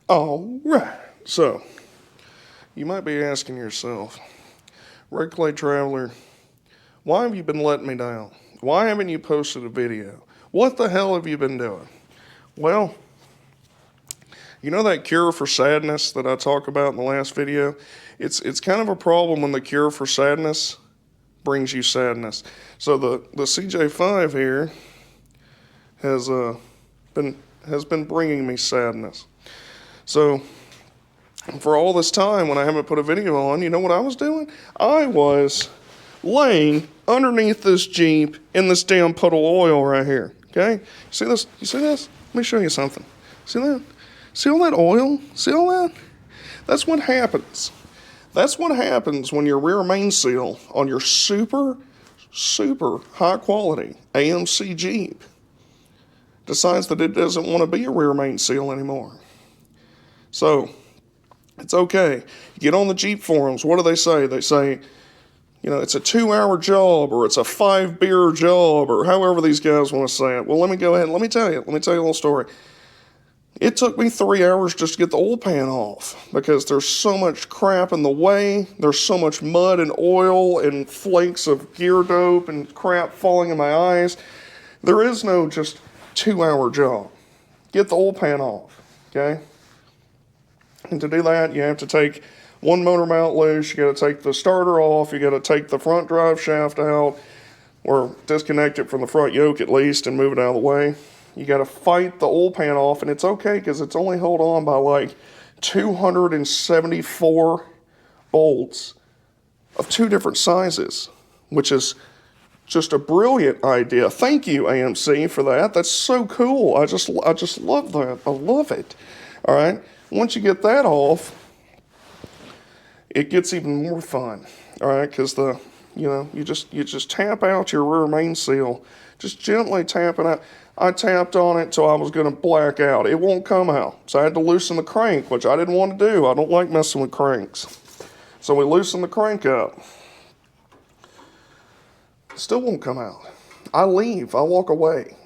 All right. So, you might be asking yourself, Red Clay Traveler, why have you been letting me down? Why haven't you posted a video? What the hell have you been doing? Well, you know that cure for sadness that I talked about in the last video? It's kind of a problem when the cure for sadness brings you sadness. So the CJ5 here has been bringing me sadness. So for all this time when I haven't put a video on, you know what I was doing? I was laying underneath this Jeep in this damn puddle of oil right here. Okay? See this? You see this? Let me show you something. See that? See all that oil? See all that? That's what happens. That's what happens when your rear main seal on your super high quality AMC Jeep decides that it doesn't want to be a rear main seal anymore. So, it's okay. You get on the Jeep forums, what do they say? They say, you know, it's a 2-hour job, or it's a 5-beer job, or however these guys want to say it. Well, let me go ahead and let me tell you a little story. It took me 3 hours just to get the oil pan off because there's so much crap in the way. There's so much mud and oil and flakes of gear dope and crap falling in my eyes. There is no just 2-hour job. Get the oil pan off, okay? And to do that, you have to take one motor mount loose. You got to take the starter off. You got to take the front drive shaft out, or disconnect it from the front yoke at least and move it out of the way. You got to fight the oil pan off, and it's okay because it's only held on by like 274 bolts of 2 different sizes, which is just a brilliant idea. Thank you, AMC, for that. That's so cool. I just love that. I love it. All right. Once you get that off, it gets even more fun. All right, because you just tap out your rear main seal, just gently tap it out. I tapped on it till I was going to black out. It won't come out. So I had to loosen the crank, which I didn't want to do. I don't like messing with cranks. So we loosened the crank up. Still won't come out. I leave. I walk away.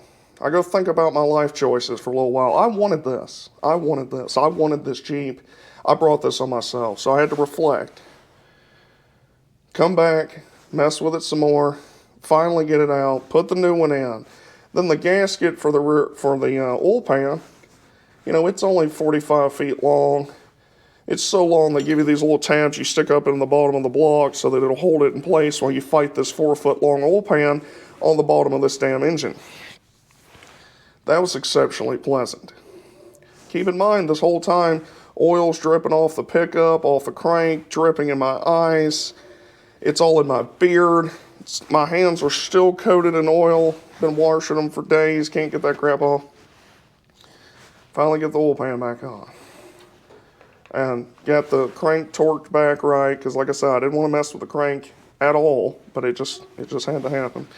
I go think about my life choices for a little while. I wanted this. I wanted this Jeep. I brought this on myself. So I had to reflect. Come back, mess with it some more, finally get it out, put the new one in. Then the gasket for the oil pan, you know, it's only 45 feet long. It's so long they give you these little tabs you stick up in the bottom of the block so that it'll hold it in place while you fight this 4-foot-long oil pan on the bottom of this damn engine. That was exceptionally pleasant. Keep in mind, this whole time, oil's dripping off the pickup, off the crank, dripping in my eyes. It's all in my beard. My hands are still coated in oil. Been washing them for days. Can't get that crap off. Finally get the oil pan back on. And got the crank torqued back right. Because like I said, I didn't want to mess with the crank at all. But it just had to happen.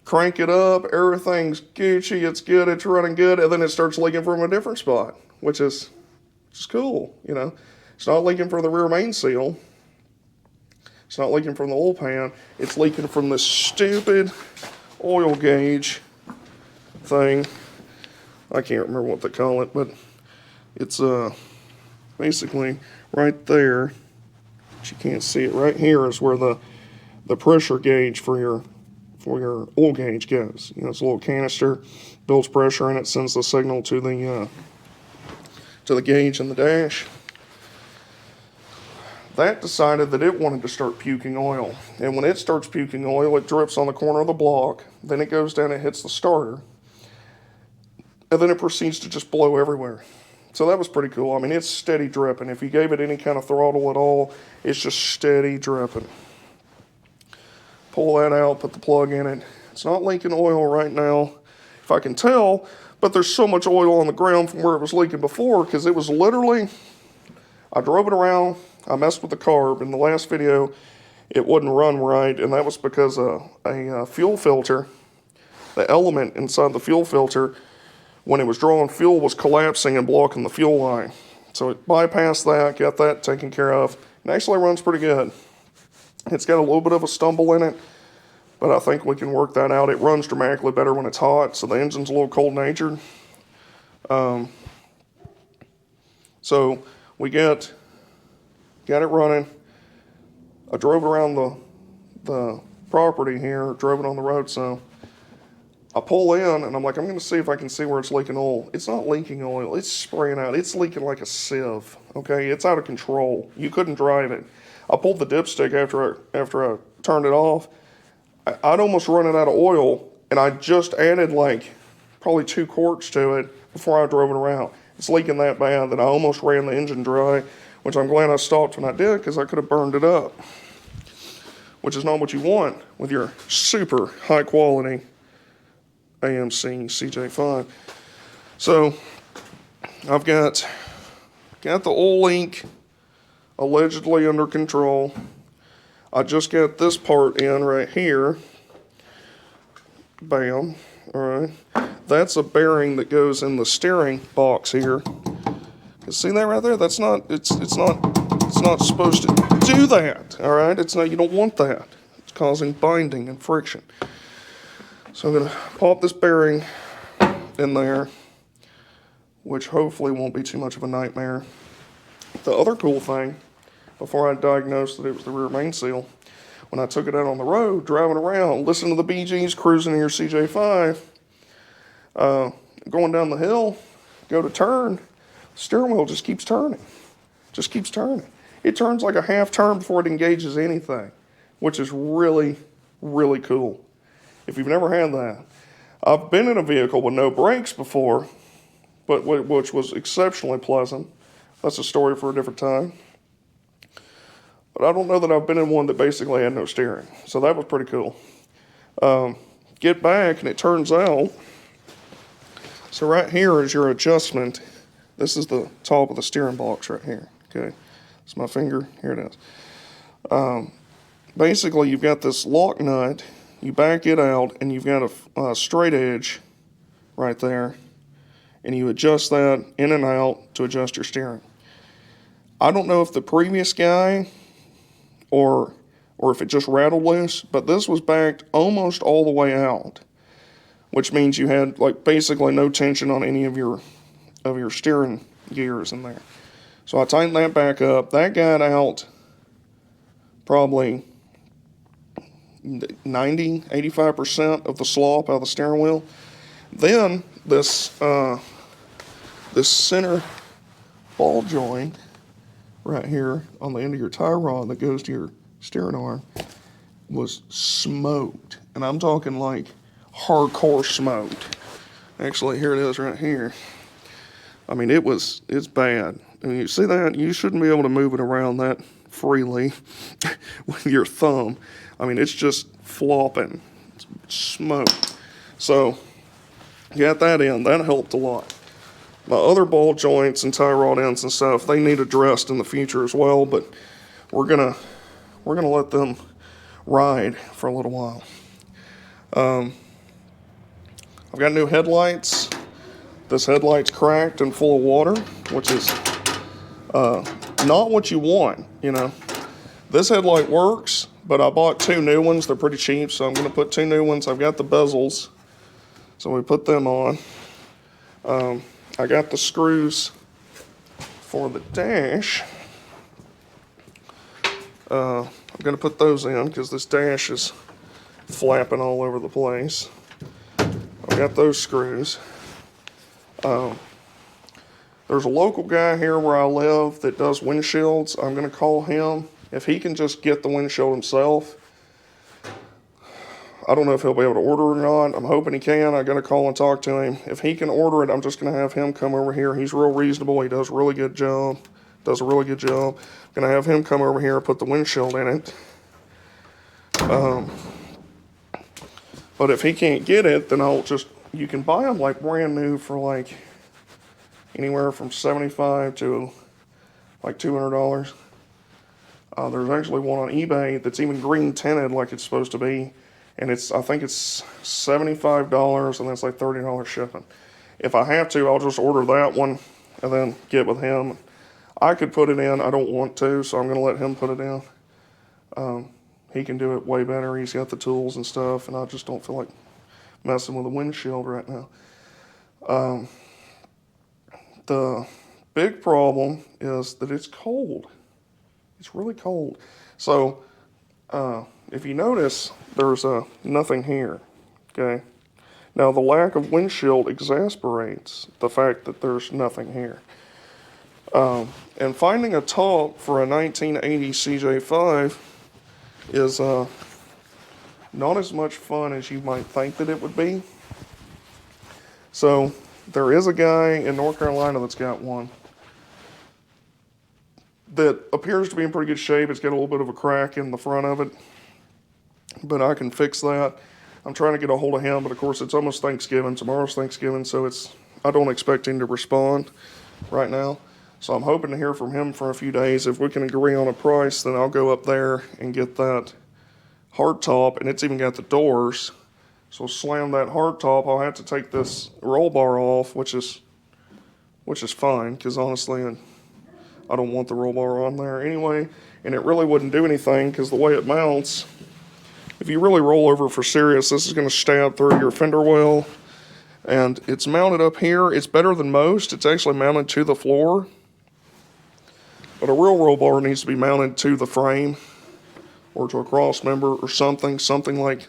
Crank it up. Everything's Gucci. It's good. It's running good. And then it starts leaking from a different spot. Which is cool. You know. It's not leaking from the rear main seal. It's not leaking from the oil pan. It's leaking from this stupid oil gauge thing. I can't remember what they call it, but it's basically right there. But you can't see it. Right here is where the pressure gauge for your oil gauge goes. You know, it's a little canister, builds pressure in it, sends the signal to the gauge in the dash. That decided that it wanted to start puking oil. And when it starts puking oil, it drips on the corner of the block. Then it goes down and hits the starter. And then it proceeds to just blow everywhere. So that was pretty cool. I mean, it's steady dripping. If you gave it any kind of throttle at all, it's just steady dripping. Pull that out, put the plug in it. It's not leaking oil right now, if I can tell, but there's so much oil on the ground from where it was leaking before, because it was literally, I drove it around, I messed with the carb. In the last video, it wouldn't run right, and that was because a fuel filter, the element inside the fuel filter, when it was drawing fuel, was collapsing and blocking the fuel line. So it bypassed that, got that taken care of. It actually runs pretty good. It's got a little bit of a stumble in it, but I think we can work that out. It runs dramatically better when it's hot, so the engine's a little cold-natured. So we got it running. I drove around the property here, drove it on the road some. I pull in and I'm like, I'm going to see if I can see where it's leaking oil. It's not leaking oil. It's spraying out. It's leaking like a sieve. Okay, it's out of control. You couldn't drive it. I pulled the dipstick after I turned it off. I'd almost run it out of oil, and I just added like probably 2 quarts to it before I drove it around. It's leaking that bad that I almost ran the engine dry, which I'm glad I stopped when I did because I could have burned it up, which is not what you want with your super high quality AMC CJ5. So I've got the oil leak allegedly under control. I just got this part in right here. Bam. All right. That's a bearing that goes in the steering box here. You see that right there? That's not. It's not supposed to do that. All right. It's not. You don't want that. It's causing binding and friction. So I'm gonna pop this bearing in there, which hopefully won't be too much of a nightmare. The other cool thing, before I diagnosed that it was the rear main seal, when I took it out on the road, driving around, listening to the BGs, cruising in your CJ5, going down the hill, go to turn, the steering wheel just keeps turning. Just keeps turning. It turns like a half turn before it engages anything, which is really, really cool. If you've never had that. I've been in a vehicle with no brakes before, but which was exceptionally pleasant. That's a story for a different time. But I don't know that I've been in one that basically had no steering. So that was pretty cool. Get back, and it turns out, so right here is your adjustment. This is the top of the steering box right here. Okay, it's my finger. Here it is. Basically, you've got this lock nut. You back it out, and you've got a straight edge right there. And you adjust that in and out to adjust your steering. I don't know if the previous guy or if it just rattled loose, but this was backed almost all the way out, which means you had like basically no tension on any of your steering gears in there. So I tightened that back up. That got out probably 90-85% of the slop out of the steering wheel. Then this center ball joint right here on the end of your tie rod that goes to your steering arm was smoked, and I'm talking like hardcore smoked. Actually, here it is right here. I mean, it's bad. I mean, you see that? You shouldn't be able to move it around that freely with your thumb. I mean, it's just flopping. It's smoked. So, got that in. That helped a lot. My other ball joints and tie rod ends and stuff, they need addressed in the future as well, but we're gonna let them ride for a little while. I've got new headlights. This headlight's cracked and full of water, which is not what you want, you know. This headlight works, but I bought 2 new ones. They're pretty cheap, so I'm going to put 2 new ones. I've got the bezels, so we put them on. I got the screws for the dash. I'm going to put those in because this dash is flapping all over the place. I've got those screws. There's a local guy here where I live that does windshields. I'm going to call him. If he can just get the windshield himself, I don't know if he'll be able to order it or not. I'm hoping he can. I got to call and talk to him. If he can order it, I'm just going to have him come over here. He's real reasonable. He does a really good job. I'm going to have him come over here and put the windshield in it. But if he can't get it, then you can buy them like brand new for like anywhere from $75 to like $200. There's actually one on eBay that's even green tinted like it's supposed to be, and I think it's $75 and that's like $30 shipping. If I have to, I'll just order that one and then get with him. I could put it in. I don't want to, so I'm going to let him put it in. He can do it way better. He's got the tools and stuff, and I just don't feel like messing with the windshield right now. The big problem is that it's cold. It's really cold. So if you notice, there's nothing here, okay? Now, the lack of windshield exasperates the fact that there's nothing here. And finding a top for a 1980 CJ5 is not as much fun as you might think that it would be. So there is a guy in North Carolina that's got one that appears to be in pretty good shape. It's got a little bit of a crack in the front of it, but I can fix that. I'm trying to get a hold of him, but of course it's almost Thanksgiving. Tomorrow's Thanksgiving, so I don't expect him to respond right now. So I'm hoping to hear from him for a few days. If we can agree on a price, then I'll go up there and get that hard top, and it's even got the doors. So slam that hard top. I'll have to take this roll bar off, which is fine, because honestly, I don't want the roll bar on there anyway, and it really wouldn't do anything because the way it mounts, if you really roll over for serious, this is going to stab through your fender well, and it's mounted up here. It's better than most. It's actually mounted to the floor, but a real roll bar needs to be mounted to the frame or to a cross member or something like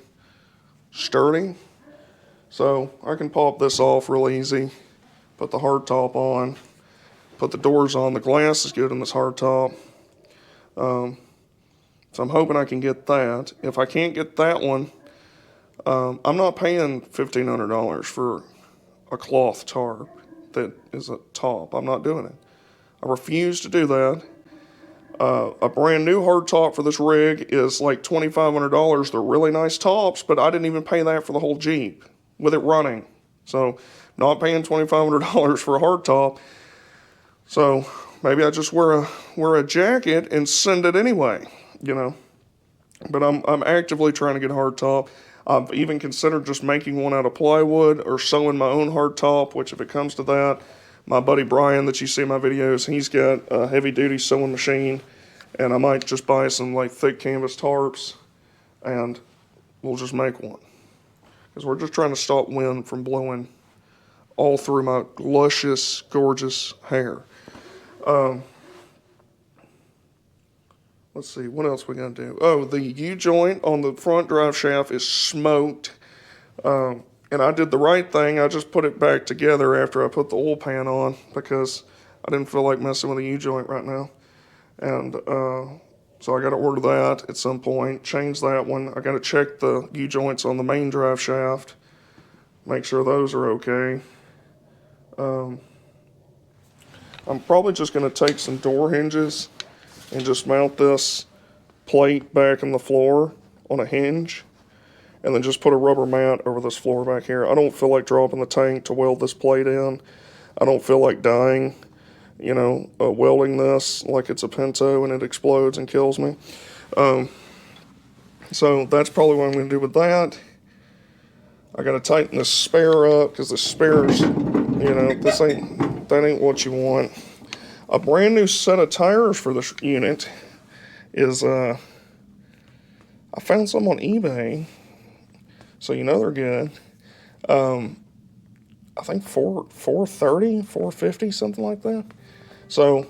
sturdy. So I can pop this off real easy, put the hard top on, put the doors on. The glass is good in this hard top. So I'm hoping I can get that. If I can't get that one, I'm not paying $1,500 for a cloth tarp that is a top. I'm not doing it. I refuse to do that. A brand new hard top for this rig is like $2,500. They're really nice tops, but I didn't even pay that for the whole Jeep with it running. So not paying $2,500 for a hard top. So maybe I just wear a jacket and send it anyway, you know. But I'm actively trying to get a hard top. I've even considered just making one out of plywood or sewing my own hard top, which if it comes to that, my buddy Brian that you see in my videos, he's got a heavy duty sewing machine, and I might just buy some like thick canvas tarps and we'll just make one. Because we're just trying to stop wind from blowing all through my luscious, gorgeous hair. Let's see, what else we gonna do? Oh, the U-joint on the front drive shaft is smoked. And I did the right thing. I just put it back together after I put the oil pan on because I didn't feel like messing with the U-joint right now. And so I got to order that at some point, change that one. I got to check the U-joints on the main drive shaft, make sure those are okay. I'm probably just going to take some door hinges and just mount this plate back in the floor on a hinge, and then just put a rubber mat over this floor back here. I don't feel like dropping the tank to weld this plate in. I don't feel like dying, welding this like it's a Pinto and it explodes and kills me. So that's probably what I'm going to do with that. I got to tighten this spare up because the spares, that ain't what you want. A brand new set of tires for this unit is, I found some on eBay. So they're good. I think $430, $450, something like that. So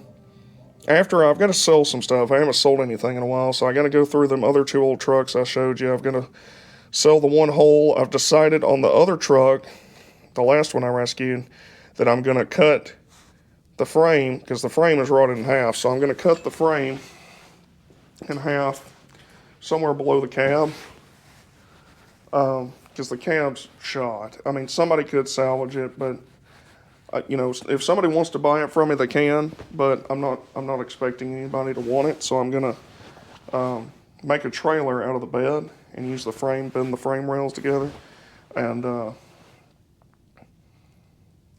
after I've got to sell some stuff. I haven't sold anything in a while, so I got to go through them other two old trucks I showed you. I've got to sell the one whole. I've decided on the other truck, the last one I rescued, that I'm going to cut the frame because the frame is rotted in half. So I'm going to cut the frame in half somewhere below the cab. Because the cab's shot. I mean, somebody could salvage it, but if somebody wants to buy it from me, they can. But I'm not expecting anybody to want it, so I'm gonna make a trailer out of the bed and use the frame, bend the frame rails together, and I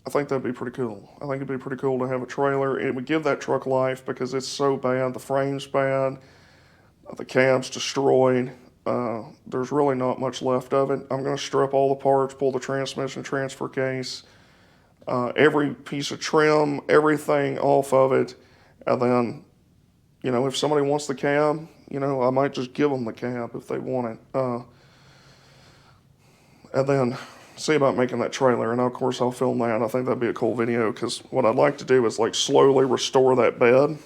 think that'd be pretty cool. I think it'd be pretty cool to have a trailer. It would give that truck life because it's so bad. The frame's bad, the cab's destroyed. There's really not much left of it. I'm going to strip all the parts, pull the transmission transfer case, every piece of trim, everything off of it. And then, if somebody wants the cab, I might just give them the cab if they want it. And then see about making that trailer, and of course I'll film that. I think that'd be a cool video, because what I'd like to do is like slowly restore that bed,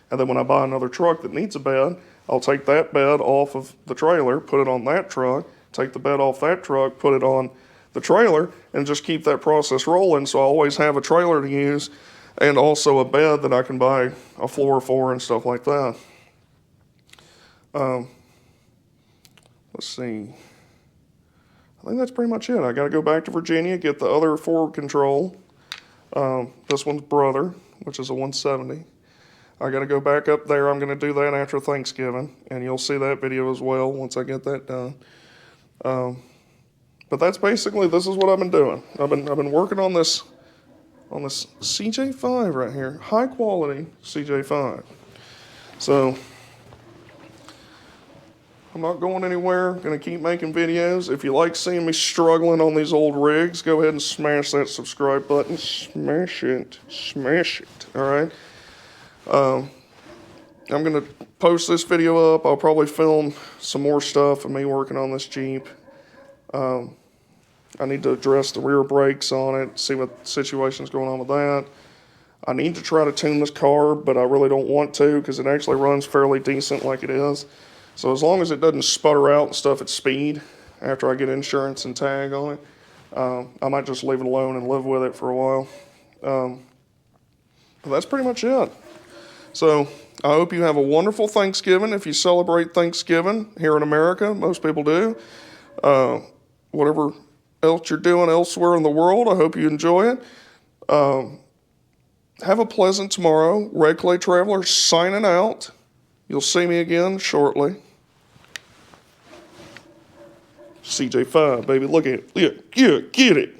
and then when I buy another truck that needs a bed, I'll take that bed off of the trailer, put it on that truck, take the bed off that truck, put it on the trailer, and just keep that process rolling, so I always have a trailer to use and also a bed that I can buy a floor for and stuff like that. Let's see. I think that's pretty much it. I got to go back to Virginia, get the other forward control. This one's brother, which is a 170. I got to go back up there. I'm going to do that after Thanksgiving, and you'll see that video as well once I get that done. But that's basically, this is what I've been doing. I've been working on this CJ5 right here, high quality CJ5. So I'm not going anywhere. Going to keep making videos. If you like seeing me struggling on these old rigs, go ahead and smash that subscribe button. Smash it. Smash it. All right. I'm going to post this video up. I'll probably film some more stuff of me working on this Jeep. I need to address the rear brakes on it, see what situation's going on with that. I need to try to tune this car, but I really don't want to, because it actually runs fairly decent like it is. So as long as it doesn't sputter out and stuff at speed after I get insurance and tag on it, I might just leave it alone and live with it for a while. But that's pretty much it. So I hope you have a wonderful Thanksgiving. If you celebrate Thanksgiving here in America, most people do. Whatever else you're doing elsewhere in the world, I hope you enjoy it. Have a pleasant tomorrow. Red Clay Traveler signing out. You'll see me again shortly. CJ5, baby, look at it. Yeah, get it.